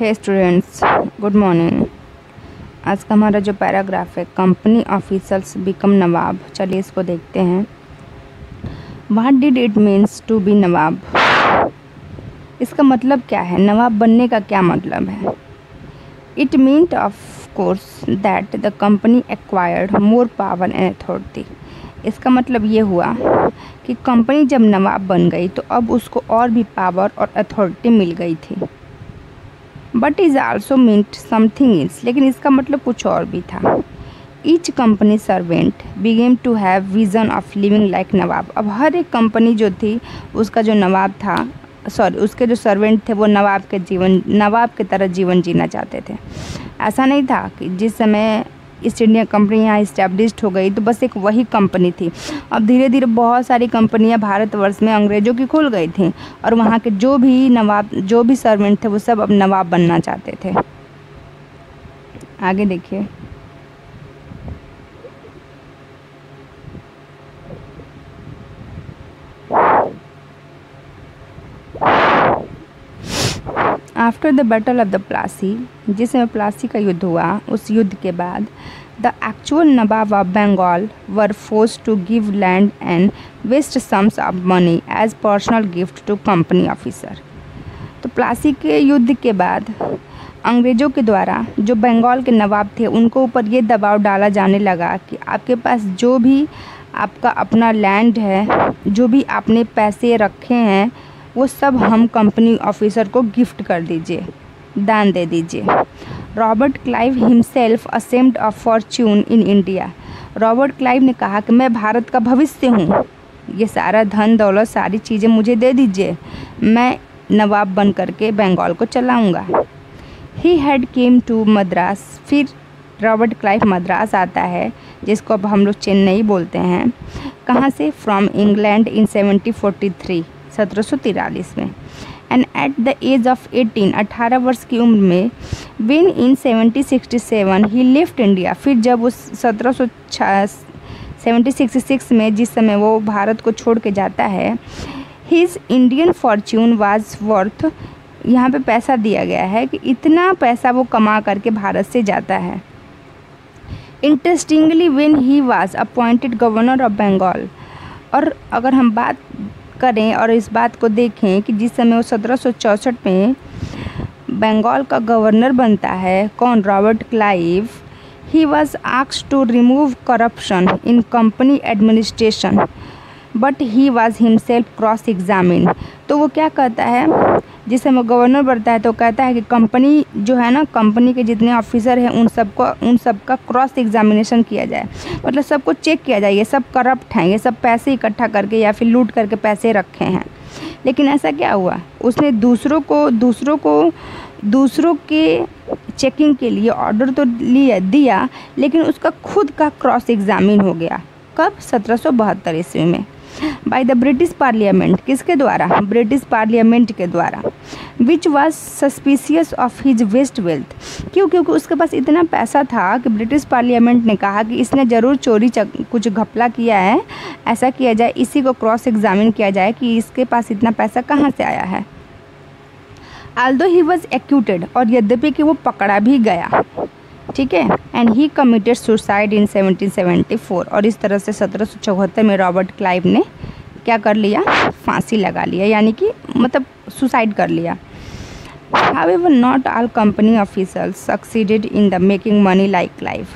हे students, good morning. आज का हमारा जो पैराग्राफ है, कंपनी ऑफिसर्स बिकम नवाब। चलिए इसको देखते हैं। What did it means to be nawab? इसका मतलब क्या है? नवाब बनने का क्या मतलब है? It meant of course that the company acquired more power and authority. इसका मतलब ये हुआ कि कंपनी जब नवाब बन गई तो अब उसको और भी पावर और अथॉरिटी मिल गई थी। But is also meant something else, लेकिन इसका मतलब कुछ और भी था। Each company servant became to have vision of living like nawab. अब हर एक कंपनी जो थी उसका जो नवाब था, उसके जो सर्वेंट थे वो नवाब की तरह जीवन जीना चाहते थे। ऐसा नहीं था कि जिस समय ईस्ट इंडिया कंपनी यहाँ इस्टेब्लिश्ड हो गई तो बस एक वही कंपनी थी। अब धीरे धीरे बहुत सारी कंपनियाँ भारतवर्ष में अंग्रेज़ों की खुल गई थी और वहाँ के जो भी सर्वेंट थे वो सब अब नवाब बनना चाहते थे। आगे देखिए। After the battle of the Plassey, जिस समय प्लासी का युद्ध हुआ, उस युद्ध के बाद the actual nawab of Bengal were forced to give land and vast sums of money as personal gift to company officer. तो प्लासी के युद्ध के बाद अंग्रेज़ों के द्वारा जो बंगाल के नवाब थे उनको ऊपर ये दबाव डाला जाने लगा कि आपके पास जो भी आपका अपना लैंड है, जो भी आपने पैसे रखे हैं, वो सब हम कंपनी ऑफिसर को गिफ्ट कर दीजिए, दान दे दीजिए। Robert Clive himself ashamed a Fortune in India. Robert Clive ने कहा कि मैं भारत का भविष्य हूँ, ये सारा धन दौलत सारी चीज़ें मुझे दे दीजिए, मैं नवाब बन करके बंगाल को चलाऊँगा। He had came to Madras. फिर रॉबर्ट क्लाइव मद्रास आता है, जिसको अब हम लोग चेन्नई बोलते हैं। कहाँ से? फ्रॉम इंग्लैंड इन 1743 में। And at the age of 18 वर्ष की उम्र में, when in 1767 he left India. फिर जब उस 1766 में जिस समय वो भारत को छोड़ के जाता है, his Indian Fortune was worth, यहाँ पे पैसा दिया गया है कि इतना पैसा वो कमा करके भारत से जाता है। Interestingly when he was appointed governor of Bengal. और अगर हम बात करें और इस बात को देखें कि जिस समय वो 1764 में बंगाल का गवर्नर बनता है, कौन? Robert Clive. He was asked to remove corruption in company administration but he was himself cross examine. तो वो क्या कहता है, जिस समय गवर्नर बनता है तो कहता है कि कंपनी जो है ना, कंपनी के जितने ऑफिसर हैं उन सबका क्रॉस एग्जामिनेशन किया जाए, मतलब सबको चेक किया जाए, ये सब करप्ट हैं, ये सब पैसे इकट्ठा करके या फिर लूट करके पैसे रखे हैं। लेकिन ऐसा क्या हुआ, उसने दूसरों के चेकिंग के लिए ऑर्डर तो दिया, लेकिन उसका खुद का क्रॉस एग्जामिन हो गया। कब? 1772 ईस्वी में, बाय द ब्रिटिश पार्लियामेंट। किसके द्वारा? ब्रिटिश पार्लियामेंट के द्वारा। Which was suspicious of his vast wealth. क्यों? क्योंकि उसके पास इतना पैसा था कि ब्रिटिश पार्लियामेंट ने कहा कि इसने ज़रूर कुछ घपला किया है, ऐसा किया जाए, इसी को क्रॉस एग्जामिन किया जाए कि इसके पास इतना पैसा कहाँ से आया है। आल्दो ही वॉज एक्यूटेड, और यद्यपि कि वो पकड़ा भी गया, ठीक है। And he committed suicide in 1774। और इस तरह से 1774 में रॉबर्ट क्लाइव ने क्या कर लिया? फांसी लगा लिया, यानी कि मतलब सुसाइड कर लिया। However not all company officers succeeded in the making money like Clive.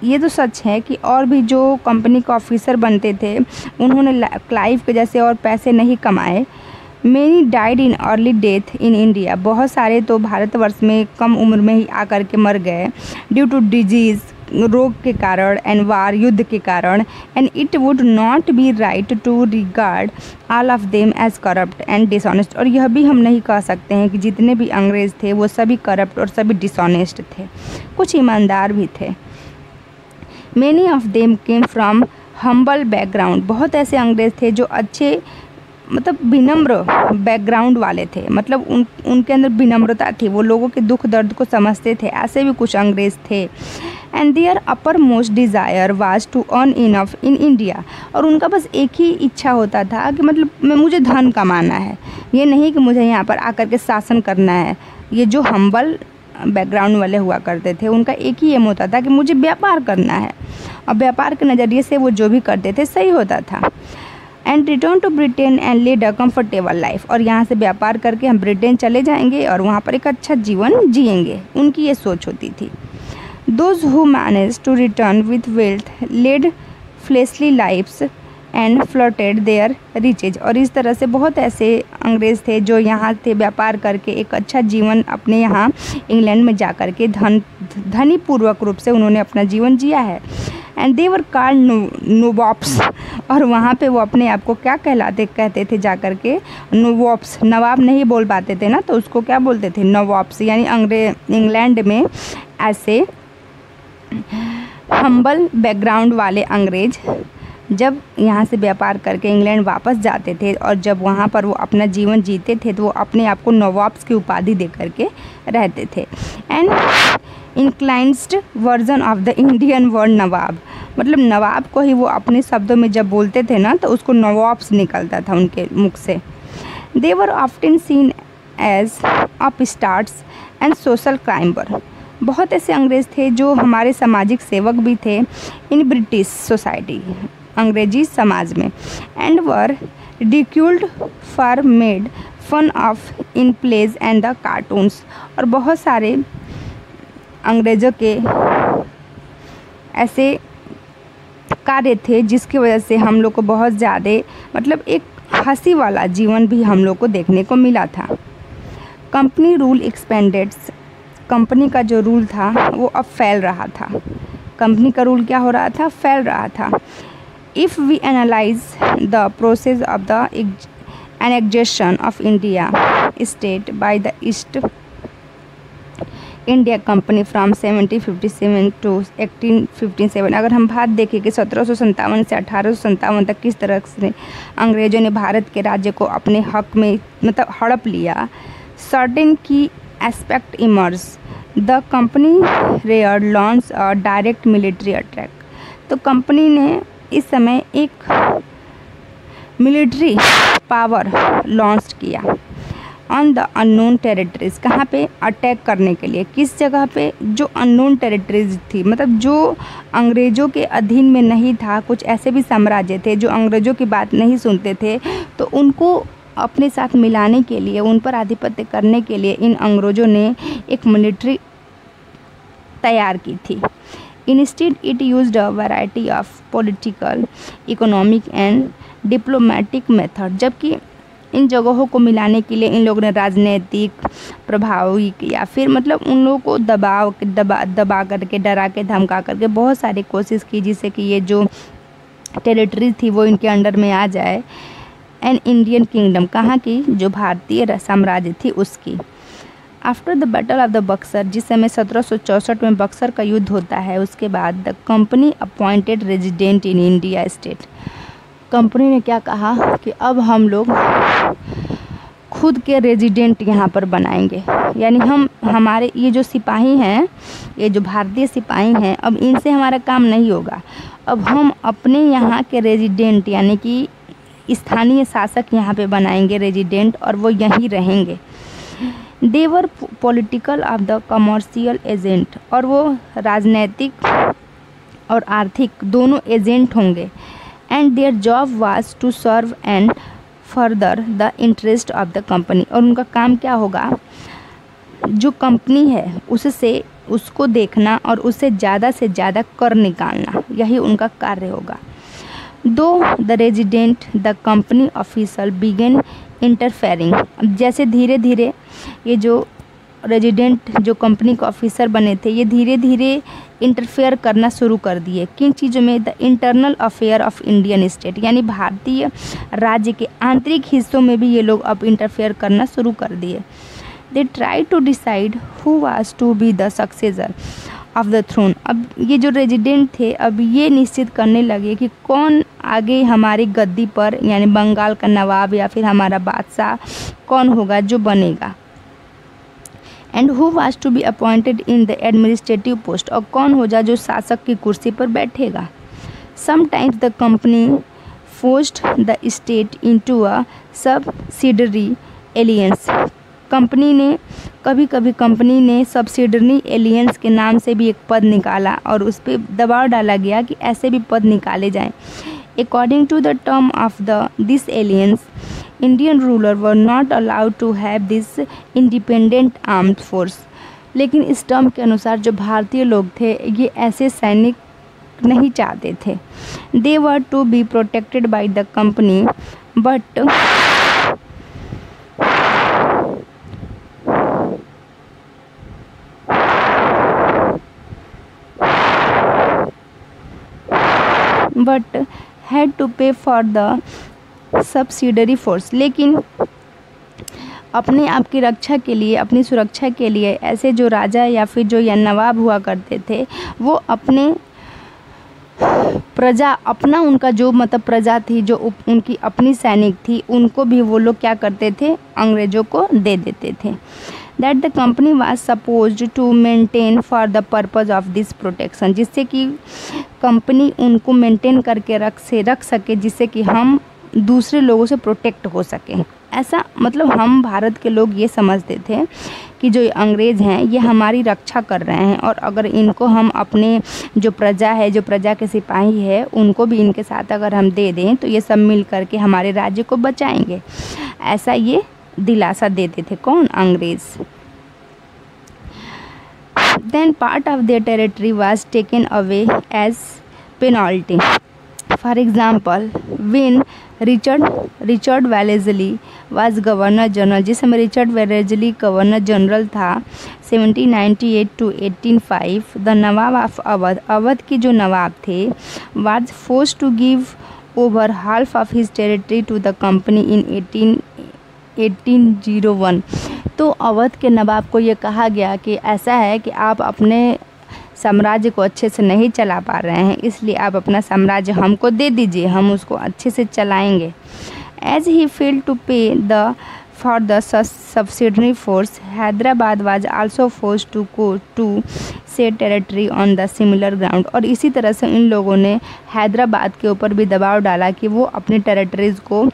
ये तो सच है कि और भी जो कंपनी के ऑफिसर बनते थे उन्होंने क्लाइव के जैसे और पैसे नहीं कमाए। Many died in early death in India। बहुत सारे तो भारतवर्ष में कम उम्र में ही आकर के मर गए, ड्यू टू डिजीज़, रोग के कारण, एंड वार, युद्ध के कारण। And it would not be right to regard all of them as corrupt and dishonest. और यह भी हम नहीं कह सकते हैं कि जितने भी अंग्रेज़ थे वो सभी करप्ट और सभी डिसऑनेस्ट थे, कुछ ईमानदार भी थे। Many of them came from humble background। बहुत ऐसे अंग्रेज़ थे जो अच्छे, मतलब विनम्र बैकग्राउंड वाले थे, मतलब उनके अंदर विनम्रता थी, वो लोगों के दुख दर्द को समझते थे। ऐसे भी कुछ अंग्रेज़ थे। And their uppermost desire was to earn enough in India. और उनका बस एक ही इच्छा होता था कि मतलब मुझे धन कमाना है, ये नहीं कि मुझे यहाँ पर आकर के शासन करना है, ये जो हम्बल बैकग्राउंड वाले हुआ करते थे, उनका एक ही एम होता था कि मुझे व्यापार करना है, और व्यापार के नज़रिए से वो जो भी करते थे सही होता था। And return to Britain and lead a comfortable life, और यहाँ से व्यापार करके हम ब्रिटेन चले जाएंगे और वहाँ पर एक अच्छा जीवन जिएंगे, उनकी ये सोच होती थी। Those who manage to return with wealth led fleshly lifes and flirted their riches, और इस तरह से बहुत ऐसे अंग्रेज़ थे जो यहाँ थे व्यापार करके एक अच्छा जीवन अपने यहाँ इंग्लैंड में जा कर के धनी पूर्वक रूप से उन्होंने अपना जीवन जिया है। And they were called nawabs, और वहाँ पे वो अपने आप को क्या कहते थे जा कर के नवाब्स। नवाब नहीं बोल पाते थे ना, तो उसको क्या बोलते थे, नवाब्स। यानी इंग्लैंड में ऐसे हम्बल बैकग्राउंड वाले अंग्रेज जब यहाँ से व्यापार करके इंग्लैंड वापस जाते थे और जब वहाँ पर वो अपना जीवन जीते थे तो वो अपने आप को नवाब्स की उपाधि दे करके रहते थे। And anglicised version of the Indian word nawab, मतलब नवाब को ही वो अपने शब्दों में जब बोलते थे ना तो उसको नवाब्स निकलता था उनके मुख से। They were often seen as upstarts and social climber, बहुत ऐसे अंग्रेज़ थे जो हमारे सामाजिक सेवक भी थे इन ब्रिटिश सोसाइटी, अंग्रेजी समाज में। And were ridiculed for made fun of in plays and the cartoons, और बहुत सारे अंग्रेज़ों के ऐसे कार्य थे जिसकी वजह से हम लोग को बहुत ज़्यादा मतलब एक हंसी वाला जीवन भी हम लोग को देखने को मिला था। कंपनी रूल एक्सपेंडेड्स, कंपनी का जो रूल था वो अब फैल रहा था। कंपनी का रूल क्या हो रहा था, फैल रहा था। If we analyse the process of the annexation of India state by the East India company from 1757 to 1857, अगर हम बात देखें कि 1757 से 1857 तक किस तरह से अंग्रेज़ों ने भारत के राज्य को अपने हक में मतलब हड़प लिया। Certain key aspect emerge, the company rare launch a direct military attack, तो कंपनी ने इस समय एक मिलिट्री पावर लॉन्च किया ऑन द अननोन टेरिटरीज, कहाँ पे, अटैक करने के लिए। किस जगह पे, जो अननोन टेरिटरीज थी, मतलब जो अंग्रेज़ों के अधीन में नहीं था, कुछ ऐसे भी साम्राज्य थे जो अंग्रेज़ों की बात नहीं सुनते थे, तो उनको अपने साथ मिलाने के लिए, उन पर आधिपत्य करने के लिए इन अंग्रेज़ों ने एक मिलिट्री तैयार की थी। Instead it used a variety of political, economic and diplomatic method, जबकि इन जगहों को मिलाने के लिए इन लोगों ने राजनीतिक प्रभावी या फिर मतलब उन लोगों को दबा करके, डरा के, धमका करके बहुत सारी कोशिश की जिससे कि ये जो टेरिटरी थी वो इनके अंडर में आ जाए। एंड इंडियन किंगडम, कहाँ की, जो भारतीय साम्राज्य थी उसकी। After the battle of the Buxar, जिस समय 1764 में बक्सर का युद्ध होता है, उसके बाद the company appointed resident in India state, company ने क्या कहा कि अब हम लोग खुद के रेजिडेंट यहाँ पर बनाएंगे, यानी हमारे ये जो सिपाही हैं, ये जो भारतीय सिपाही हैं, अब इनसे हमारा काम नहीं होगा, अब हम अपने यहाँ के रेजिडेंट यानी कि स्थानीय शासक यहाँ पे बनाएंगे रेजिडेंट, और वो यहीं रहेंगे। They were political of the commercial agent, और वो राजनैतिक और आर्थिक दोनों एजेंट होंगे। And their job was to serve and further the interest of the company, और उनका काम क्या होगा, जो कंपनी है उससे उसको देखना और उससे ज़्यादा से ज़्यादा कर निकालना, यही उनका कार्य होगा। दो the resident the company officer began interfering, जैसे धीरे धीरे ये जो रेजिडेंट जो कंपनी के ऑफिसर बने थे ये धीरे धीरे इंटरफेयर करना शुरू कर दिए। किन चीज़ों में, the internal affair of Indian state, यानी भारतीय राज्य के आंतरिक हिस्सों में भी ये लोग अब इंटरफेयर करना शुरू कर दिए। They try to decide who was to be the successor of the throne, अब ये जो रेजिडेंट थे अब ये निश्चित करने लगे कि कौन आगे हमारी गद्दी पर, यानी बंगाल का नवाब या फिर हमारा बादशाह कौन होगा जो बनेगा। And who was to be appointed in the administrative post, और कौन हो जा जो शासक की कुर्सी पर बैठेगा। Sometimes the company forced the state into a subsidiary aliens, company ने कभी कभी कंपनी ने सब्सिडरी एलियंस के नाम से भी एक पद निकाला और उस पर दबाव डाला गया कि ऐसे भी पद निकाले जाएं। According to the term of this alliance, Indian ruler were not allowed to have this independent armed force. लेकिन इस टर्म के अनुसार जो भारतीय लोग थे ये ऐसे सैनिक नहीं चाहते थे। They were to be protected by the company but had to pay for the subsidiary force. लेकिन अपने आप की रक्षा के लिए, अपनी सुरक्षा के लिए ऐसे जो राजा या फिर जो या नवाब हुआ करते थे वो अपने प्रजा, अपना उनका जो मतलब प्रजा थी, जो उनकी अपनी सैनिक थी, उनको भी वो लोग क्या करते थे, अंग्रेज़ों को दे देते थे। That the company was supposed to maintain for the purpose of this protection, जिससे कि कंपनी उनको मेंटेन करके रख सके, जिससे कि हम दूसरे लोगों से प्रोटेक्ट हो सकें। ऐसा मतलब हम भारत के लोग ये समझते थे कि जो अंग्रेज़ हैं ये हमारी रक्षा कर रहे हैं और अगर इनको हम अपने जो प्रजा है, जो प्रजा के सिपाही है, उनको भी इनके साथ अगर हम दे दें तो ये सब मिल करके हमारे राज्य को बचाएंगे। ऐसा ये दिलासा देते थे कौन, अंग्रेज़। Then part of their territory was taken away as penalty. For example when Richard Wellesley was governor general, जिस समय रिचर्ड वेलेस्ली गवर्नर जनरल था 1798 to 1805, the nawab of Awadh, Awadh के जो नवाब थे, was force to give over half of his territory to the company in 1801। तो अवध के नवाब को ये कहा गया कि ऐसा है कि आप अपने साम्राज्य को अच्छे से नहीं चला पा रहे हैं, इसलिए आप अपना साम्राज्य हमको दे दीजिए, हम उसको अच्छे से चलाएंगे। As he failed to pay the for the subsidiary force, Hyderabad was also force to go to cede territory on the similar ground. और इसी तरह से इन लोगों ने हैदराबाद के ऊपर भी दबाव डाला कि वो अपनी टेरिटरीज़ को,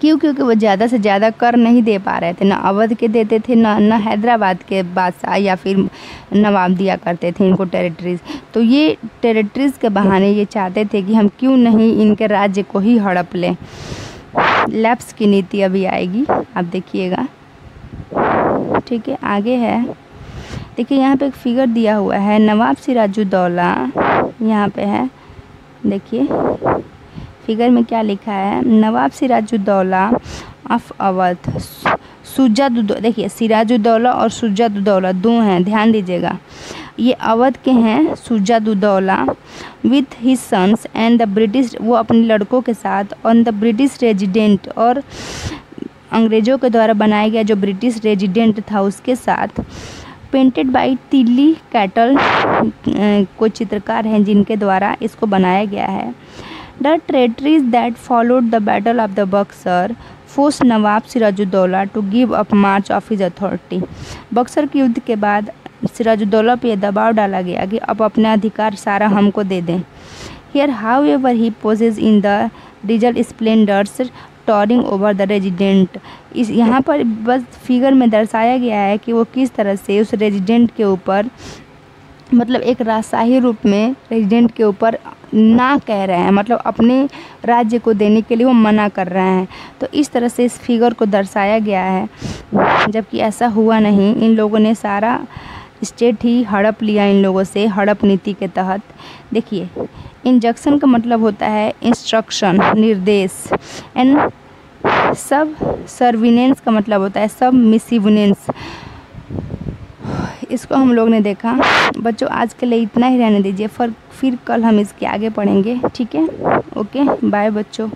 क्योंकि वो ज़्यादा से ज़्यादा कर नहीं दे पा रहे थे, ना अवध के देते थे, ना हैदराबाद के बादशाह या फिर नवाब दिया करते थे इनको टेरिटरीज़। तो ये टेरिटरीज़ के बहाने ये चाहते थे कि हम क्यों नहीं इनके राज्य को ही हड़प लें। लैप्स की नीति अभी आएगी, आप देखिएगा, ठीक है। आगे है, देखिए यहाँ पे एक फिगर दिया हुआ है, नवाब सिराजुद्दौला यहाँ पे है, देखिए फिगर में क्या लिखा है, नवाब सिराजुद्दौला ऑफ अवध, सुजाउद्दौला, देखिए सिराजुद्दौला और सुजाउद्दौला दो हैं, ध्यान दीजिएगा। ये अवध के हैं Shujauddaula with his sons and the British, वो अपने लड़कों के साथ, ऑन द ब्रिटिश रेजिडेंट, और अंग्रेज़ों के द्वारा बनाया गया जो ब्रिटिश रेजिडेंट था उसके साथ। पेंटेड बाई तिल्ली कैटल, कोई चित्रकार हैं जिनके द्वारा इसको बनाया गया है। The territories that followed the Battle of the Buxar forced Nawab Siraj-ud-Daulah to give up much of his authority। Buxar के युद्ध के बाद सिराजुद्दौला पे दबाव डाला गया कि अब अपना अधिकार सारा हमको दे दें। Here however he possesses in the regal splendors towering over the resident। इस यहाँ पर बस फिगर में दर्शाया गया है कि वो किस तरह से उस रेजिडेंट के ऊपर, मतलब एक राजशाही रूप में रेजिडेंट के ऊपर ना कह रहे हैं, मतलब अपने राज्य को देने के लिए वो मना कर रहे हैं। तो इस तरह से इस फिगर को दर्शाया गया है, जबकि ऐसा हुआ नहीं। इन लोगों ने सारा स्टेट ही हड़प लिया इन लोगों से, हड़प नीति के तहत। देखिए इंजक्शन का मतलब होता है इंस्ट्रक्शन, निर्देश, एंड सब सर्विनेंस का मतलब होता है सब मिसिवनेंस। इसको हम लोग ने देखा। बच्चों आज के लिए इतना ही रहने दीजिए, फिर कल हम इसके आगे पढ़ेंगे, ठीक है। ओके बाय बच्चों।